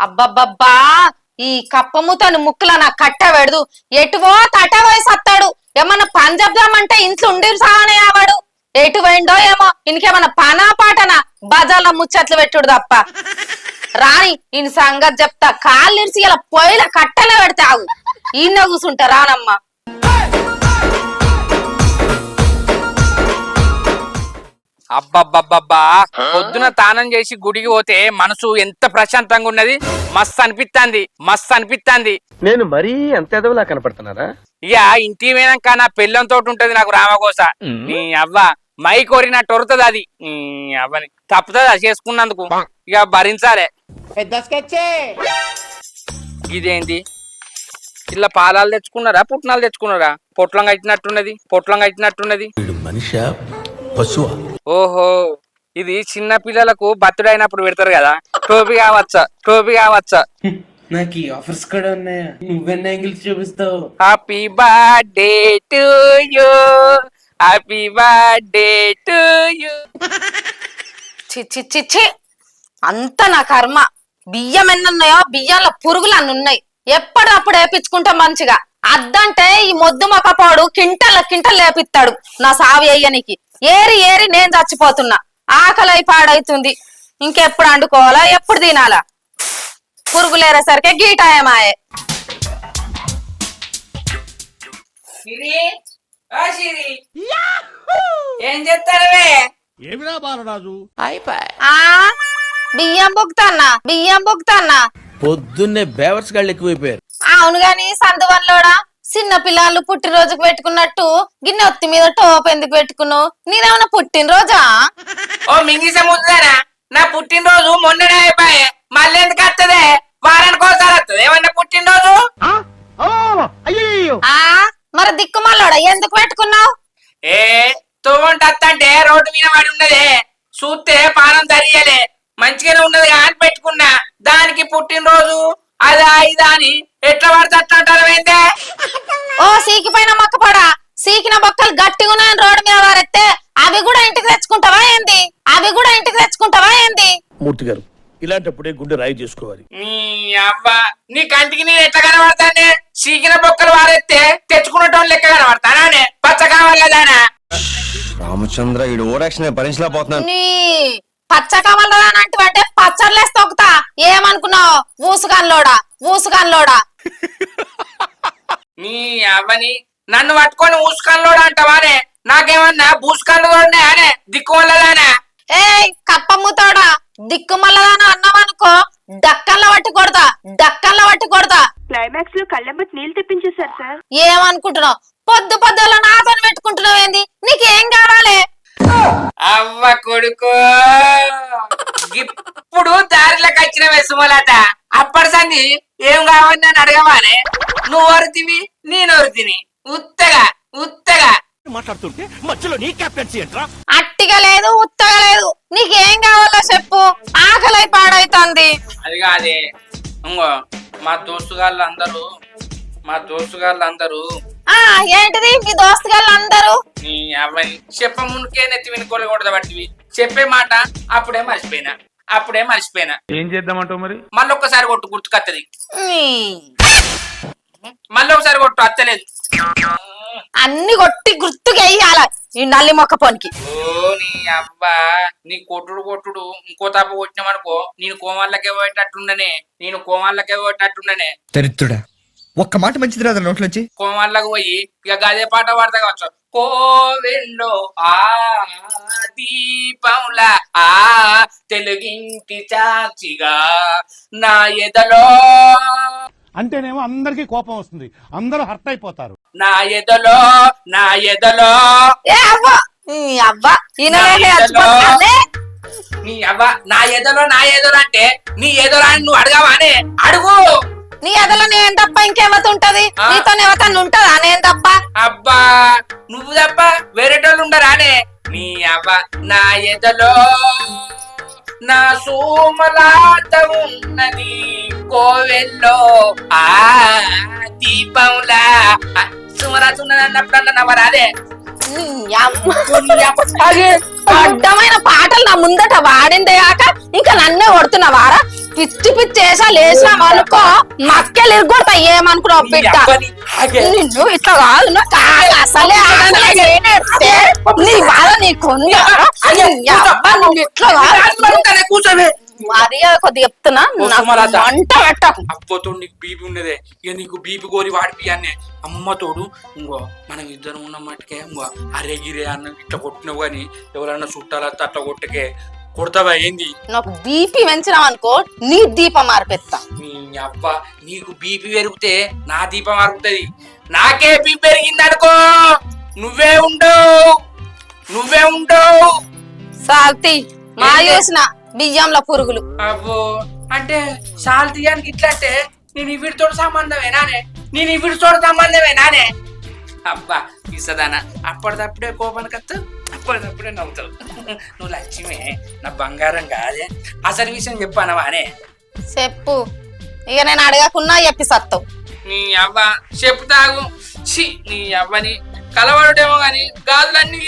అబ్బబ్బబ్బా ఈ కప్పముతోని ముక్కుల నా కట్ట పెడదు ఎటువో తట వయసత్తాడు ఏమన్నా పని చెప్దామంటే ఇంట్లో ఉండి సాగనే ఆవాడు ఎటు పోయిండో ఏమో ఇంకేమన్నా పనా పాటనా బజార్లో ముచ్చట్లు పెట్టుడు తప్ప రాని ఈయన సంగతి చెప్తా కాళ్ళు ఇరిసి ఇలా పొయ్యిల కట్టలే పెడతావు ఈయన కూసుంటా రానమ్మా. అబ్బబ్బబ్బబ్బా పొద్దున తానం చేసి గుడికి పోతే మనసు ఎంత ప్రశాంతంగా ఉన్నది. మస్తు అనిపిస్తుంది. నేను మరీ అంత ఎదవలా కనపడుతున్నారా? ఇక ఇంటికి పోయినాక నా పెళ్ళంతో ఉంటది నాకు రామకోస. నీ అవ్వ మై కోరినట్టు వరుతుంది అది. నీ అవ్వని తప్పుతుందా చేసుకున్నందుకు ఇక భరించాలే. ఇదేంటి ఇలా పాలాలు తెచ్చుకున్నారా పుట్నాలు తెచ్చుకున్నారా? పొట్లం కట్టినట్టున్నది. ఓహో ఇది చిన్న పిల్లలకు బర్త్డే అయినప్పుడు పెడతారు కదా. టోపీ కావచ్చా నాకు ఈ ఆఫర్స్ కూడా ఉన్నాయా? నువ్వెన్న యాంగిల్స్ చూపిస్తావు? Happy birthday to you. చి అంత నా కర్మ. బియ్యం ఎన్నున్నాయో బియ్యంలో పురుగులు అన్ని ఉన్నాయి. ఎప్పటికప్పుడు వేపించుకుంటా మంచిగా. అద్దంటే ఈ మొద్దు మొక్కపోడు కింటలు లేపిస్తాడు నా సావి అయ్యనికి. ఏరి నేను చచ్చిపోతున్నా. ఆకలి పాడైతుంది. ఇంకెప్పుడు వండుకోవాలా ఎప్పుడు తినాలా? పురుగులేరేసరికి గీటాయమాయే. ఏం చేస్తారవే? ఏమిరా బాలరాజు? బియ్యం బుక్తాన్నా. పొద్దున్నే బేవర్స్ గాళ్ళు ఎక్కువైపోయారు. అవును గాని సందువన్లోడా చిన్న పిల్లలు పుట్టినరోజుకు పెట్టుకున్నట్టు గిన్నె ఒత్తి మీద టోప్ ఎందుకు పెట్టుకున్నావు? నీదేమన్నా పుట్టినరోజా? ఓ మింగిస ముద్దారా, నా పుట్టినరోజు మొన్ననే అయిపోయే. మళ్ళీ ఎందుకు వస్తుంది? వారానికి ఒకసారి వస్తుంది ఏమన్నా పుట్టినరోజు. మరి దిక్కుమల్లోడా ఎందుకు పెట్టుకున్నావు? తోవంటే రోడ్డు మీద పడి ఉన్నదే చూస్తే పానం తరియలే. మంచిగానే ఉన్నది కానీ పెట్టుకున్నా. దానికి పుట్టినరోజు అదా ఇదా అని ఎట్లా పడితే అట్లా అంటారు. ఓ సీకిపోయిన మొక్కపడా, సీకిన బొక్కలు గట్టిగా ఉన్నాయని రోడ్డు మీద వారెత్తే అవి కూడా ఇంటికి తెచ్చుకుంటావా ఏంది? మూర్తి గారు ఇలాంటప్పుడే గుండె రాయి చేసుకోవాలి. నీ అవ్వ నీ కంటికి నేను ఎట్లా కనబడతానే? సీకిన బొక్కలు వారెత్తే తెచ్చుకున్నటోళ్ళు లెక్క కనబడతానే? పచ్చ కావాలి కదానా? రామచంద్ర ఈ ఓరాక్షన్ భరించలేకపోతున్నాను. నీ పచ్చ కమలదానంటే పచ్చర్లేసి తొక్కుతా. ఏమనుకున్నావు? ఊసుగాన్లోడా నీ అవ్వని నన్ను పట్టుకొని ఊసుకాన్లోడా అంటావానే? నాకేమన్నా బూసుకాన్లు అనే దిక్కుమల్లదానా? కప్పమ్ముతోడా దిక్కుమల్లదానా అన్నావనుకో డక్కన్ల పట్టి కొడతా. క్లైమాక్స్ లో కళ్ళెంబట్ నీళ్ళు తెప్పించేశారు సార్. ఏమనుకుంటున్నావు? పొద్దుల నాతో పెట్టుకుంటున్నావు ఏంది? నీకేం కావాలి? అవ్వ కొడుకో ఇప్పుడు దారిలోకి వచ్చిన వెసుమలట. అప్పటి సంది ఏం కావాలి అని అడగవానే? నువ్వు వరుతివి నేను వరుతిని. ఉత్తగా మాట్లాడుతుంటే మధ్యలో నీ క్యాప్టెన్సీ ఏంట్రా? అట్టిగా లేదు ఉత్తగా లేదు. నీకేం కావాలో చెప్పు. ఆకలి పాడైతుంది. అది కాదే ఇంకో మా దోస్తుగాళ్ళందరూ ఏంటిది మీ దోస్తుగాళ్ళందరూ? నీ అవ్వని చెప్ప ముందుకే నెత్తి వినుకోలేకూడదు బట్టివి. చెప్పే మాట అప్పుడే మర్చిపోయినా. ఏం చేద్దామంటావు మరి? మళ్ళీ ఒక్కసారి కొట్టు గుర్తుకొత్తది. మళ్ళీ ఒకసారి కొట్టు అత్తలేదు. అన్ని కొట్టి గుర్తుగా వేయాల ఈ నల్లి మొక్క పోనికి. ఓ నీ అబ్బా నీ కొట్టుడు ఇంకో తప్ప కొట్టినామనుకో నేను కోమాలకే పోయేటట్టున్నానే. దరిద్రుడా, ఒక్క మాట మంచిది రాదు నోట్లోంచి. కోమాలకు పోయి ఇక గదే పాట పాడతా కావచ్చు. కోవెల్లో ఆ దీపంలా ఆ తెలుగింటి చాచిగా నా ఎదలో అంటేనేమో అందరికి కోపం వస్తుంది, అందరూ హర్ట్ అయిపోతారు. నా ఎదలో నీ అవ్వ నా ఎదలో అంటే నీ ఎదలో అని నువ్వు అడగవానే? అడుగు నీ ఎదలో నేను తప్ప ఇంకేమత ఉంటది నీతో ఎవతన్నా ఉంటదా నేను తప్ప అబ్బా నువ్వు తప్ప వేరేటోళ్ళు ఉండరానే నీ అవ్వ నా ఎదలో నా సోమలాత ఉన్నది కోవెల్లో ఆ దీపంలా సుమరాత ఉన్నది అన్నప్పుడు నవ్వరాదే నీ అమ్మ. అడ్డమైన పాటలు నా ముందట వాడిందే కాక ఇంకా నన్నే కొడుతున్నావారా పిచ్చి పిచ్చి వేసాలు వేసినాం అనుకో మక్కెలు ఇరుగొడతా ఏమనుకున్నావు బిడ్డ నిన్ను ఇట్లా కాదు నువ్వు కాదు అసలే నీ బాధ నీకుంది ఇట్లా కాదు కూర్చోవే మర్యాద కొద్దిగా చెప్తున్నా వంట పెట్టకు అబ్బతో నీకు బీపీ ఉన్నదే ఇక నీకు బీపీ కోరి వాడిపియాన్నే అమ్మతోడు ఇంకో మనం ఇద్దరం ఉన్న మట్టుకే ఇంకో అరే గిరే అన్న ఇట్లా కొట్టినావు కానీ ఎవరన్నా చుట్టాలతో అట్లా కొట్టకే కొడతావా ఏంది నాకు బీపీ పెంచినావు అనుకో నీ దీపం మార్పెత్తా నీ అబ్బ నీకు బీపీ పెరిగితే నా దీపం మారుతుంది నాకే బీపీ పెరిగింది అనుకో నువ్వే ఉండవు సాల్తి మా చూసిన బియ్యంలో పురుగులు అబ్బో అంటే సాల్తీయానికి ఇట్లా అంటే నేను ఇవిడితో సంబంధమేనానే నానే అబ్బా ఇసదానా అప్పటిదప్పుడే కోపానికి వస్తావు అప్పటిదప్పుడే నవ్వుతావు నువ్వు లక్ష్మే నా బంగారం కాదే అసలు విషయం చెప్పానవా అనే చెప్పు ఇక నేను అడగకున్నా చెప్పి సత్తావు నీ అవ్వ చెప్తాగు నీ అవ్వని కలవడేమో గాని గాజులన్నీ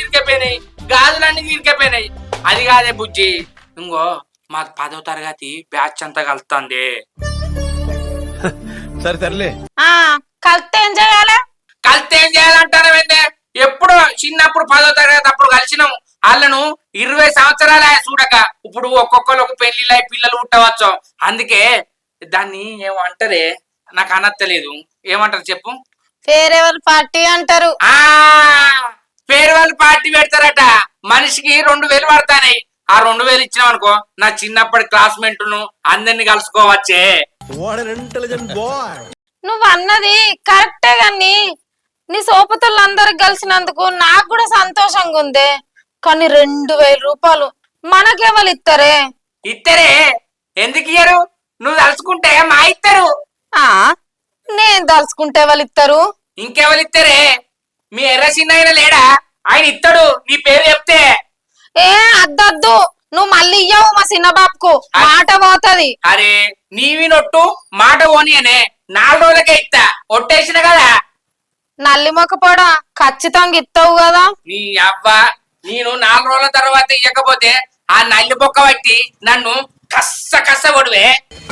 గీరికపోయినాయి అది కాదే బుజ్జి ఇంకో మా 10వ తరగతి బ్యాచ్ అంతా కలుస్తుంది సరే సర్లే కలిస్తే ఏం చేయాలి కలిస్తే ఏం చేయాలంటారా ఎప్పుడు చిన్నప్పుడు 10వ తరగతి అప్పుడు కలిసినాం వాళ్ళను 20 సంవత్సరాలు చూడక ఇప్పుడు ఒక్కొక్కరు ఒక పెళ్లిళ్ళ పిల్లలు పుట్టవచ్చు అందుకే దాన్ని ఏమంటారే నాకు అనత్తలేదు ఏమంటారు చెప్పు ఫేర్వెల్ పార్టీ అంటారు ఫేర్వెల్ పార్టీ పెడతారట మనిషికి 2000 పడతాయి ఆ 2000 ఇచ్చినాం అనుకో నా చిన్నప్పటి క్లాస్మేట్ను అందరినీ కలుసుకోవచ్చే నువ్వు అన్నది కరెక్టే గాని నీ సోపతులందరికి కలిసినందుకు నాకు కూడా సంతోషంగా ఉంది కానీ 2000 రూపాయలు మనకెవరు ఇస్తారే ఎందుకు ఇయ్యరు నువ్వు తలుచుకుంటే మా ఇస్తారు నేను తలుచుకుంటే ఎవరు ఇస్తారు ఇంకెవరు ఇస్తారే మీ ఎర్ర చిన్న లేడా ఆయన ఇస్తాడు నీ పేరు చెప్తే అద్దద్దు నువ్వు మళ్ళీ ఇయ్యవు మా చిన్న బాబుకు మాట పోతది అరే నీవి నొట్టు మాట పోని అనే 4 రోజులకే ఇస్తా ఒట్టేసిన కదా నల్లి మొక్కపోవడం ఖచ్చితంగా ఇస్తావు కదా నీ అవ్వ నేను 4 రోజుల తర్వాత ఇయ్యకపోతే ఆ నల్లి బొక్క బట్టి నన్ను కస్స కొడువే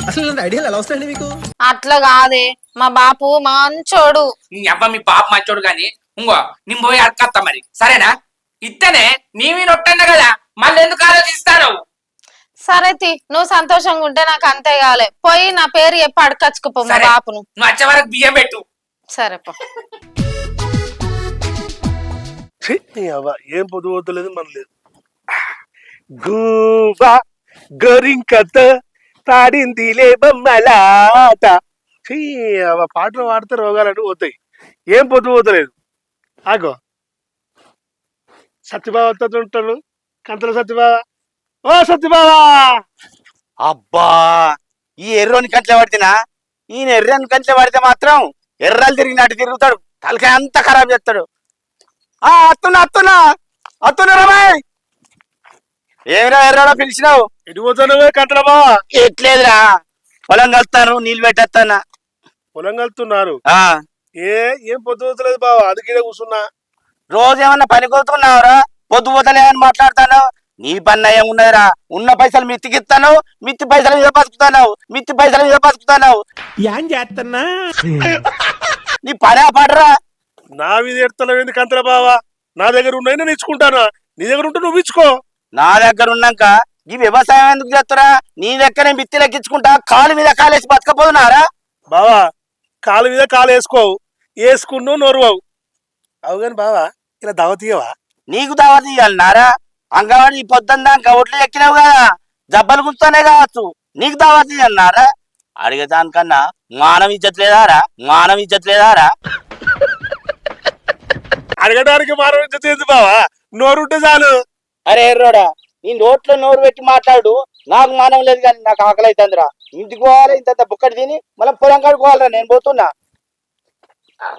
అసలు ఐడియా ఎలా వస్తాయండి మీకు అట్లా కాదే మా బాపు మంచోడు నీ అవ్వ మీ బాబు మంచోడు గాని ఇంకో నేను పోయి అడకత్తా మరి సరేనా ఇత్తనే నీవి నొట్టన్న కదా మళ్ళీ ఎందుకు ఆలోచిస్తాను సరే నువ్వు సంతోషంగా ఉంటే నాకు అంతే కావాలి పోయి నా పేరు చెప్పి అడకచ్చుకోపో మా బాపును నువ్వు వచ్చే వరకు బియ్యం పెట్టు సరే పో ఏం పొద్దుపోతలేదు మన లేదు గూబా గోరింకత పాడిందిలే బొమ్మలాట పాటలు పాడితే రోగాలంటూ పోతాయి ఏం పొద్దుపోతలేదు ఆగో సత్యబావ ఉంటాడు కంతల సత్యబావ ఓ సత్యబావా అబ్బా ఈ ఎర్రోని కంట్లో పడితేనా ఈయన ఎర్రని కంట్లో పడితే మాత్రం ఎర్రలు తిరిగినట్టు తిరుగుతాడు తలకాయ అంతా ఖరాబ్ చేస్తాడు అత్తున్నా రమాయ్ ఏమిరా ఎర్రడా పిలిచినావు ఎటు పోతాను కంతల బావా ఎట్లేదురా పొలం కలుస్తాను నీళ్ళు పెట్టేస్తానా పొలం కలుతున్నారు ఏం పొద్దుపోతలేదు బావా అందుకే కూర్చున్నా రోజు ఏమన్నా పని కోరుతున్నావురా పొద్దుపోతలే అని మాట్లాడతాను నీ పని ఏమున్నదిరా ఉన్న పైసలు మిత్తికిస్తాను మిత్తి పైసలు మీద బతుకుతాను ఏం చేస్తున్నా నీ పనే పాడరా నా మీద ఎడతలేంది కంతల బావా నా దగ్గర ఉన్నాయి నేను ఇచ్చుకుంటానా నీ దగ్గర ఉంటే నువ్వు ఇచ్చుకో నా దగ్గర ఉన్నాక ఈ వ్యవసాయం ఎందుకు చేస్తారా నీ దగ్గర మిత్తి లెక్కించుకుంటా కాలు మీద కాలేసి బతకపోతున్నారా బావా కాలు మీద కాలు వేసుకోవు వేసుకున్నావు నోరువావు అవు కాని బావా ఇలా దావతీయవా నీకు దావత్ ఇవ్వాలన్నారా అంగవాడి ఈ పొద్దుందాక ఒట్లు ఎక్కినావు కదా జబ్బలు గుర్తానే కావచ్చు నీకు దావత్ ఇవ్వాలన్నారా అడిగేదానికన్నా మానవ ఇజ్జత్ లేదారా అడగడానికి మానవ బావా నోరుంటే చాలు అరే ఎర్రోడా నీ నోట్లో నోరు పెట్టి మాట్లాడు నాకు మానం లేదు కానీ నాకు ఆకలి అవుతుందిరా. ఇంటికి పోవాలి, ఇంత బుక్కటి తిని మళ్ళీ పొలం కడుకోవాలరా. నేను పోతున్నా.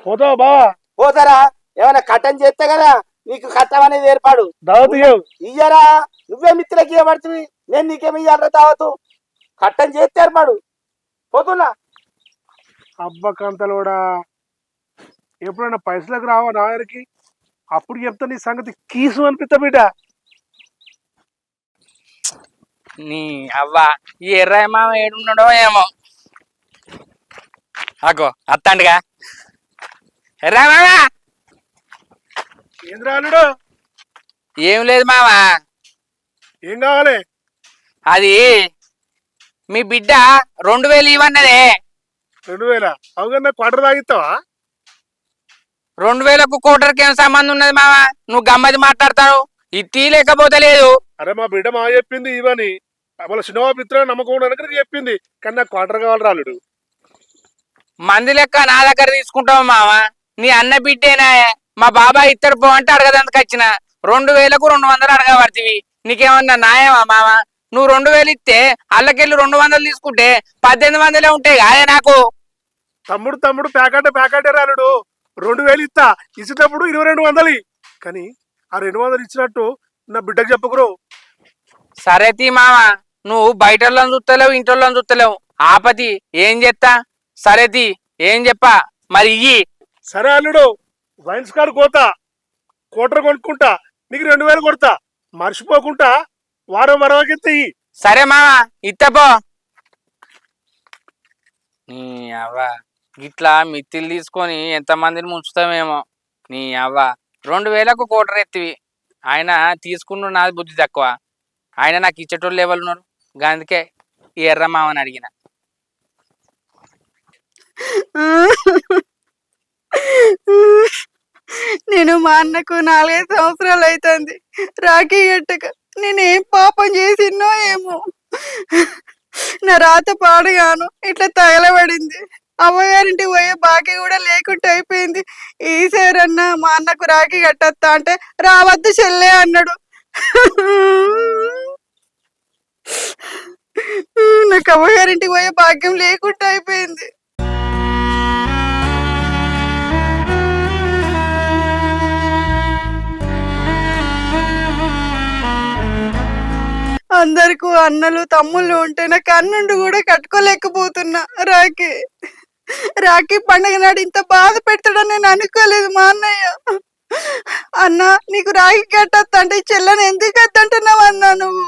పోతావా బావా? పోతారా? ఏమైనా కట్టం చేస్తే కదా నీకు కట్టం అనేది ఏర్పాడు. దావత్ ఇయ్యవు. ఇయ్యరా, నువ్వే మిత్రులకి ఇవ్వబడుతుంది, నేను నీకేమి ఇయ్యాలరా దావతు? కట్టం చేస్తే ఏర్పాడు. పోతున్నా. అబ్బా కంతలోడా, ఎప్పుడైనా పైసలకు రావా నా దగ్గరికి? అప్పుడు చెప్తా నీ సంగతి కీసు అనిపిస్తా బిడ్డ. నీ అవ్వ ఈ ఎర్రయ్య మామ ఏడున్నాడో ఏమో. అగో అత్తండిగా. ఎర్రయ్య మామ ఏం రాలుడు? ఏం లేదు మామ, ఏం కావాలి? అది మీ బిడ్డ 2000 ఇవ్వన్నదే. 2000? అవుగా క్వార్టర్ తాగిస్తావా? 2000కు కోటర్కి ఏం సంబంధం ఉన్నది మామ? నువ్వు గమ్మది మాట్లాడతావు. ఇది లేకపోతే లేదు. అరే మా బిడ్డ మా చెప్పింది ఇవని, వాళ్ళ సినిమా మిత్రులు నమ్మకం ఉండడానికి నీకు చెప్పింది, కానీ నాకు క్వార్టర్ కావాలి రాలుడు. మంది లెక్క నా దగ్గర తీసుకుంటావు మామ. నీ అన్న బిడ్డేనా? మా బాబాయ్ ఇత్తడు పో అంటే అడగదందుకు వచ్చిన. 2000కు 200 అడగబడుతుంది. నీకేమన్నా న్యాయమా మామ? నువ్వు 2000 ఇస్తే అల్లకెళ్ళి 200 తీసుకుంటే 1800 ఉంటాయి కాదే నాకు. తమ్ముడు ప్యాకెటే రాలుడు. 2000 ఇస్తా, ఇచ్చేటప్పుడు 2200. కానీ ఆ 200 ఇచ్చినట్టు నా బిడ్డకు చెప్పుకురు. సరే తీ మామ, నువ్వు బయట చూస్తలేవు, ఇంట్లో చూస్తలేవు. ఆపతి ఏం చేస్తా? సరే తీ, ఏం చెప్పా మరి ఇయ్యి. సరే అల్లుడు, వైన్స్ కాడు కోతా, కోటర్ కొనుక్కుంటా, నీకు 2000 కొడతా. మర్చిపోకుండా వారం ఎత్తాయి. సరే మామ, ఇత్తపో. నీ అవ్వ ఇట్లా మిత్తిలు తీసుకొని ఎంతమందిని ముంచుతామేమో. నీ అవ్వ 2000కు కోటర్ ఎత్తివి. ఆయన తీసుకున్న నాది బుద్ధి తక్కువ. ఆయన నాకు ఇచ్చేటోళ్ళు లెవెల్ ఉన్నారు. అందుకే ఈ ఎర్ర మామని అడిగిన. నేను మా అన్నకు 4-5 సంవత్సరాలు అవుతుంది రాఖీ గట్టక. నేనేం పాపం చేసినో ఏమో, నా రాత పాడుగాను ఇట్లా తగలబడింది. అమ్మగారింటికి పోయే బాకీ కూడా లేకుండా అయిపోయింది. ఈసారన్నా మా అన్నకు రాఖీ కట్టొస్తా అంటే రావద్దు చెల్లె అన్నాడు. నాకు అమ్మగారింటికి పోయే భాగ్యం లేకుండా అయిపోయింది. అందరికీ అన్నలు తమ్ముళ్ళు ఉంటే నాకు అన్నుండి కూడా కట్టుకోలేకపోతున్నా. రాఖీ పండగ నాడు ఇంత బాధ పెడతాడని నేను అనుకోలేదు. మా అన్నయ్య అన్న నీకు రాఖీ కట్టొస్తా అంటే ఈ చెల్లని ఎందుకు కట్టంటున్నావు అన్నా నువ్వు?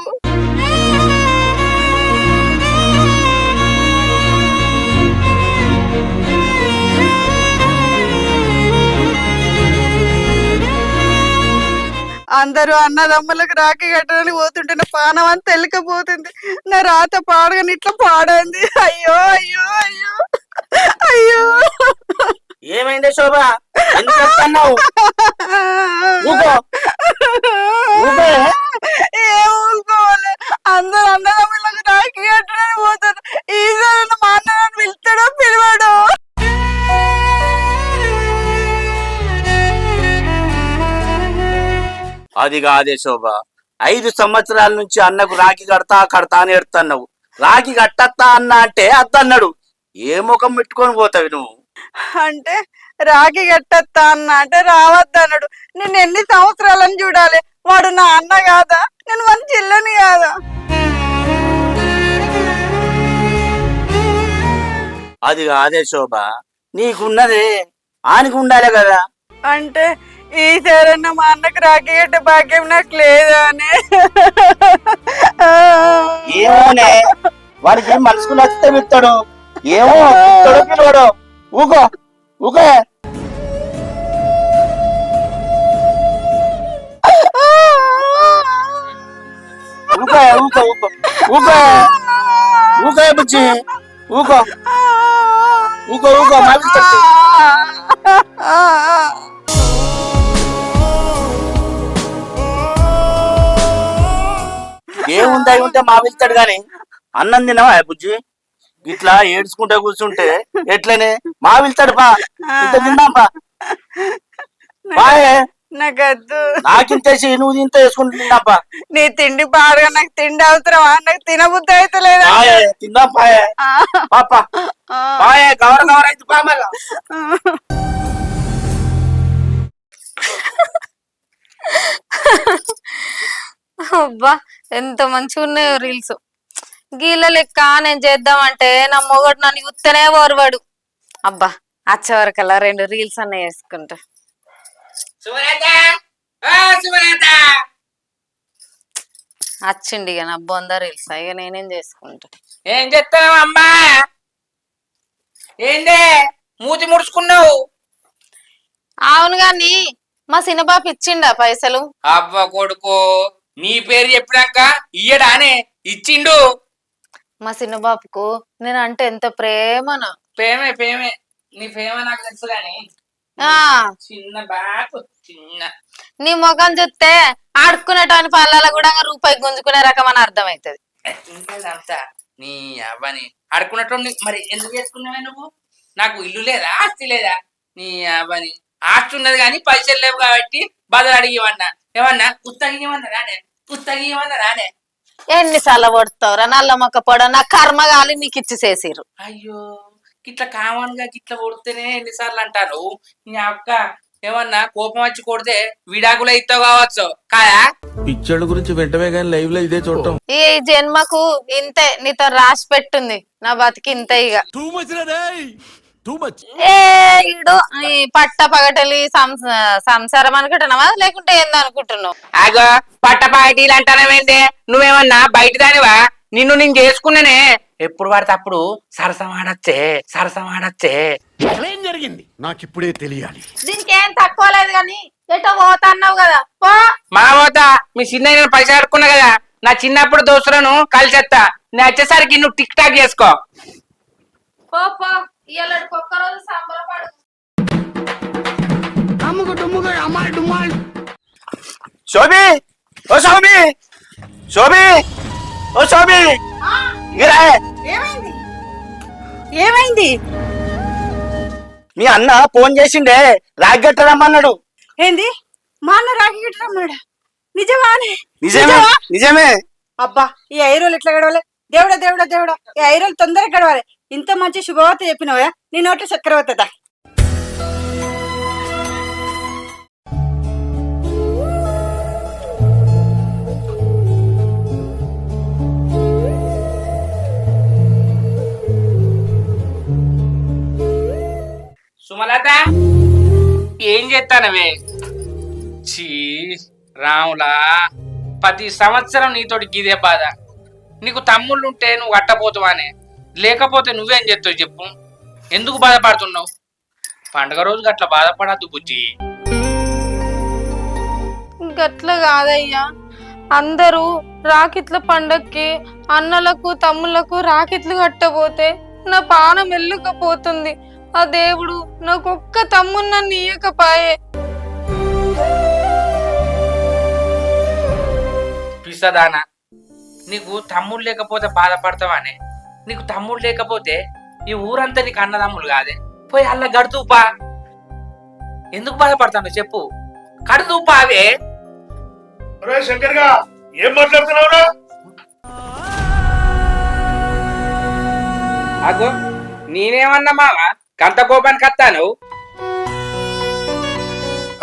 అందరూ అన్నదమ్ములకు రాఖీ కట్టడానికి పోతుంటే నా పానం అంతా వెళ్ళకపోతుంది. నా రాత పాడగాని ఇట్లా పాడంది. అయ్యో అయ్యో అయ్యో అయ్యో. ఏమైందే శోభ? ఎందుకు చెప్తున్నావు? ఏం ఊరుకోవాలి? అందరూ అన్నదమ్ములకు రాఖీ కట్టడానికి పోతారు. ఈసారి మా అన్న నన్ను పిలుస్తాడో పిలవాడో? అది కాదే శోభ, 5 సంవత్సరాల నుంచి అన్నకు రాఖీ కడతా అని ఎడుతున్నావు. రాఖీ కట్టత్తా అన్న అంటే అద్దన్నాడు. ఏ ముఖం పెట్టుకొని పోతావి నువ్వు? అంటే రాఖీ కట్టొస్తా అన్న అంటే రావద్దు అన్నాడు. నేను ఎన్ని సంవత్సరాలని చూడాలి? వాడు నా అన్న కాదా? నేను మన చెల్లని కాదా? అది కాదే శోభ, నీకున్నదే ఆనికి ఉండాలి కదా. అంటే ఈసారన్నా మా అన్నకు రాఖీ కట్టే భాగ్యం నాకు లేదా అని. ఏమోనే, వాడికి మనసుకు నచ్చితే విత్తాడు. ఏమో పిలవాడు. ఊకో ఊకో. ఊకో ఊకో ఊకో ఊకో ఊకో బుజ్జి ఊకో ఊకో ఊకో. ఏముందా ఉంటే మా వెళ్తాడు గాని అన్నం తినవా బుజ్జి? ఇట్లా ఏడ్చుకుంటా కూర్చుంటే ఎట్లనే మా వెళ్తాడు. పా ఇంత తిందాం పా. బాయ్. నాకద్దు. నాకింతేసి నువ్వు ఇంత వేసుకుంటున్నాప నీ తిండి పాడుగా నాకు తిండి అవసరమా? నాకు తినబుద్ధి అయితే లేదా? తిందా పాయే పాప పాయే గవర గవర అయితే పామగా అబ్బా ఎంత మంచిగా ఉన్నాయో రీల్స్. గీల లెక్క నేను చేద్దామంటే నా మొగడు నన్ను గుత్తనే ఓర్వాడు. అబ్బా వచ్చే వరకల్లా 2 రీల్స్ అన్న వేసుకుంటా. వచ్చిండి ఇక నా బొంద రీల్స్ ఇక నేనేం చేసుకుంటా. ఏం చెప్తావు అమ్మా? ఏందే మూతి ముడుచుకున్నావు? అవును గాని మా సినబాబు ఇచ్చిండా పైసలు? అవ్వ కొడుకు, నీ పేరు చెప్పినాక ఇయ్యడానే ఇచ్చిండు. మా సినబాబుకు నేను అంటే ఎంత ప్రేమనా. ప్రేమే ప్రేమే, నీ ప్రేమ నాకు తెలుసు గాని ఆ చిన్న బాపు చిన్న నీ ముఖం చూస్తే ఆడుకునేటోని పళ్ళలో కూడా రూపాయి గుంజుకునే రకం అని అర్థమైతది. అంతా నీ అవ్వని ఆడుకున్నట్టు మరి ఎందుకు చేసుకున్నావే నువ్వు? నాకు ఇల్లు లేదా, ఆస్తి లేదా? నీ అవ్వని ఆస్తి ఉన్నది కానీ పైసలు లేవు కాబట్టి బదులు అడిగివన్నా. ఏమన్నా పుస్తకం రానే, పుస్తకం రానే. ఎన్నిసార్లు పడుతావురా నల్ల మొక్క పొడ, నా కర్మ గాలి నీకు ఇచ్చి చేసిర్రు. అయ్యో గిట్లా కామన్ గా గిట్లా కొడితేనే ఎన్నిసార్లు అంటారు. నీ అక్క ఏమన్నా కోపం వచ్చి కొడితే విడాకులు ఇస్తావు కావచ్చు కాదా? పిచ్చోళ్ళ గురించి వెంటనే కానీ లైవ్ లో ఇదే చూడటం. ఈ జన్మకు ఇంతే, నీతో రాసి పెట్టుంది నా బతికి ఇంతే. ఇక ఏ ఈడు ఈ పట్ట పగటలి సంసారం అనుకుంటున్నావా లేకుంటే ఏందో అనుకుంటున్నావు? ఆగో పట్టపాటీలు అంటానవేందే? నువ్వేమన్నా బయట దానివా? నిన్ను నేను చేసుకున్నానే. ఎప్పుడు పడితే అప్పుడు సరసం ఆడచ్చే. ఏం జరిగింది నాకు ఇప్పుడే తెలియాలి. దీనికి ఏం తక్కువ లేదు కానీ ఎటో పోతా అన్నావు కదా పో. మా పోతా, మీ చిన్న నేను పైసలు ఆడుకున్నా కదా, నా చిన్నప్పుడు దోస్తులను కలిసేస్తా. నేను వచ్చేసరికి నువ్వు టిక్ టాక్ చేసుకో. పో పో, ఇవాళ ఒక్కరోజు సంబరపడు. శోభి ఓ శోభి శోభి ఓ శోభి ఇరా. ఏమైంది? ఏమైంది? మీ అన్న ఫోన్ చేసిండే రాగట్టరమ్మన్నాడు. ఏంది? మా అన్న రాగి గిట్టరమ్మాడా? నిజమానే? నిజమే నిజమే. అబ్బా ఈ 5 రోజులు ఎట్లా గడవలే? దేవుడా దేవుడా దేవుడా, ఈ 5 రోజులు తొందరగా గడవాలి. ఇంత మంచి శుభవార్త చెప్పినవా? నీ నోట్లో చక్కెర అవుతుందా? సుమలత ఏం చేస్తానవే? చీ రాములా, 10 సంవత్సరం నీతోటి గిదే బాధ. నీకు తమ్ముళ్ళుంటే నువ్వు కట్టపోతావానే, లేకపోతే నువ్వేం చేస్తావు చెప్పు? ఎందుకు బాధపడుతున్నావు? పండుగ రోజు గట్ల బాధపడద్దు బుజ్జి. గట్ల కాదయ్యా, అందరూ రాకిట్ల పండక్కి అన్నలకు తమ్ముళ్లకు రాకిట్లు కట్టబోతే నా పానం ఎల్లుకపోతుంది. ఆ దేవుడు నాకొక్క తమ్ముడు నన్ను ఇయ్యకపాయే. పిసదానా, నీకు తమ్ముడు లేకపోతే బాధపడతావానే? నీకు తమ్ముడు లేకపోతే ఈ ఊరంతా నీకు అన్నదమ్ములు కాదే? పోయి అల్ల గడుతూపా. ఎందుకు బాధపడతాను చెప్పు? కడుతూపా అవే. అరే శంకర్ గా ఏం మాట్లాడుతున్నావురా? అగో నేనేమన్నా మావా కంత కోపానికి వస్తాను?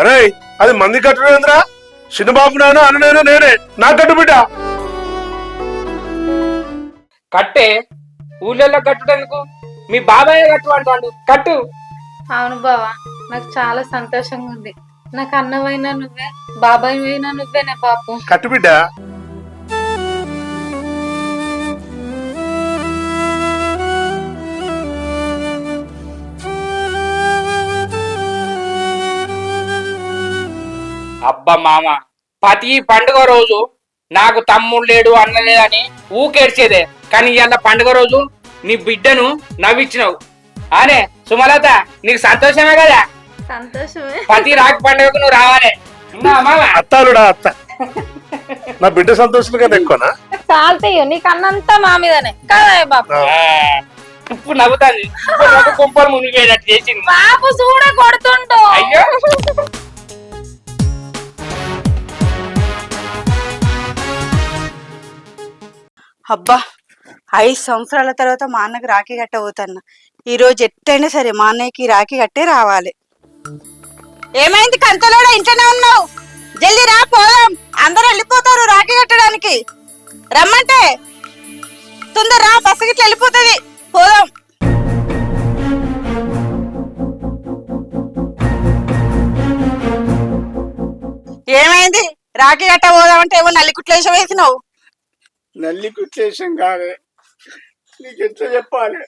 అరే అది మంది కట్టుడేంద్రా? చిన్నబాబు నాన్న అన్ననేనా నేనే, నా కట్టు బిడ్డ. కట్టే ఊళ్ళో కట్టుటెందుకు? మీ బాబాయ్ కట్టు అంటాడు, కట్టు. అవును బావా, నాకు చాలా సంతోషంగా ఉంది. నాకు అన్నవైనా నువ్వే, బాబాయ్ అయినా నువ్వేనే పాపం. కట్టు బిడ్డ. అబ్బా మామ, ప్రతి పండుగ రోజు నాకు తమ్ముడు లేడు అన్న లేదని ఊకేడ్చేదే, కానీ ఇవాళ పండుగ రోజు నీ బిడ్డను నవ్విచ్చినావు. అనే సుమలత, నీకు సంతోషమే కదా? సంతోషమే. ప్రతి రాక పండుగకు నువ్వు రావాలే. అత్తాలుడా అత్త, నా బిడ్డ సంతోషం కదా ఎక్కువనా? చాలతయ్యో, నీకు అన్నంతా మా మీదనే కదా బాబు. ఇప్పుడు నవ్వుతాను, కుంపలు మునిగిపోయినట్టు చేసింది. బాబు చూడ కొడుతుంటో. అయ్యో అబ్బా 5 సంవత్సరాల తర్వాత మా అన్నకి రాఖీ కట్టబోతున్నా. ఈ రోజు ఎట్టయినా సరే మా అన్నయ్యకి రాఖీ కట్టే రావాలి. ఏమైంది కంతలోడా ఇంట్లోనే ఉన్నావు? జల్దీ రా పోదాం, అందరూ వెళ్ళిపోతారు రాఖీ కట్టడానికి. రమ్మంటే తొందర రా, బస్సు గిట్ల వెళ్ళిపోతుంది, పోదాం. ఏమైంది? రాఖీ కట్ట పోదామంటే ఏమో నల్లి కుట్లేసం వేసినావు. నల్లి కుట్లేసం కాదే, నీకు ఎట్లా చెప్పాలి?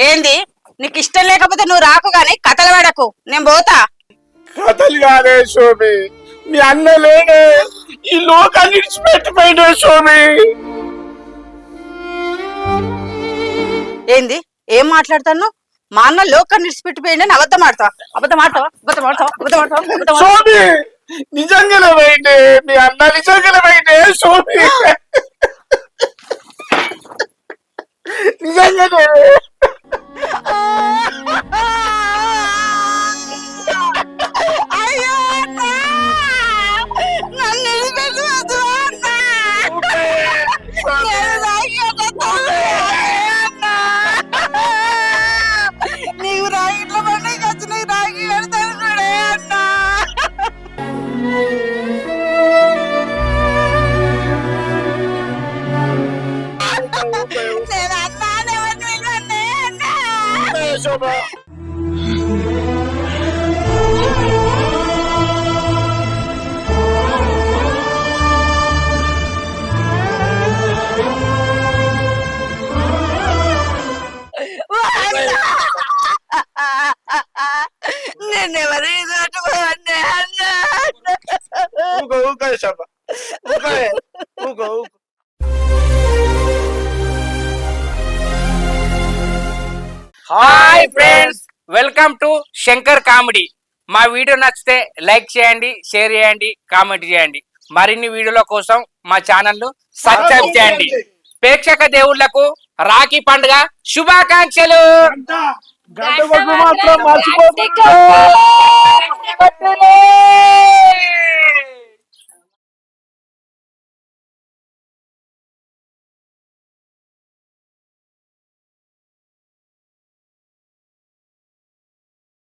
ఏంది? నీకు ఇష్టం లేకపోతే నువ్వు రాకు గాని కథలు పడకు, నేను పోతా. కథలు కాదే సోమి, మీ అన్న లేడే ఈ లోకాన్ని విడిచిపెట్టిపోయినా సోమి. ఏంది? ఏం మాట్లాడతాను? మా అన్న లోకాన్ని విడిచిపెట్టిపోయిందని అబద్ధం ఆడతావా? అబద్ధం ఆడతావా? అబద్ధం ఆడతావా? అబద్ధం ఆడతావా? అబద్ధం ఆడతావా? సోమి నిజంగానే పోయిండే, మీ అన్న నిజంగానే పోయిండే సోమి, నిజంగానే. అయ్యో అన్నా! నన్ను విడిచిపెట్టవద్దు అన్నా! నేను రాఖీ కట్టేస్తాను అన్నా! నీవు రాఖీలో పండుగ వచ్చి నీకు రాఖీ కడతాను చూడే అన్నా! నేను అన్నాను, ఎవరిని పిలవండి అన్నా! నేనెవరు ఇదోటి అన్నా! ఊకో ఊకో శోభ, ఊకో ఊకో ఊకో. Hi friends, welcome to Shankar comedy. మా వీడియో నచ్చితే లైక్ చేయండి, షేర్ చేయండి, కామెంట్ చేయండి. మరిన్ని వీడియోల కోసం మా ఛానల్ ను సబ్స్క్రైబ్ చేయండి. ప్రేక్షక దేవుళ్లకు రాఖీ పండుగ శుభాకాంక్షలు. గంట కొట్టు మాత్రం మర్చిపోకు.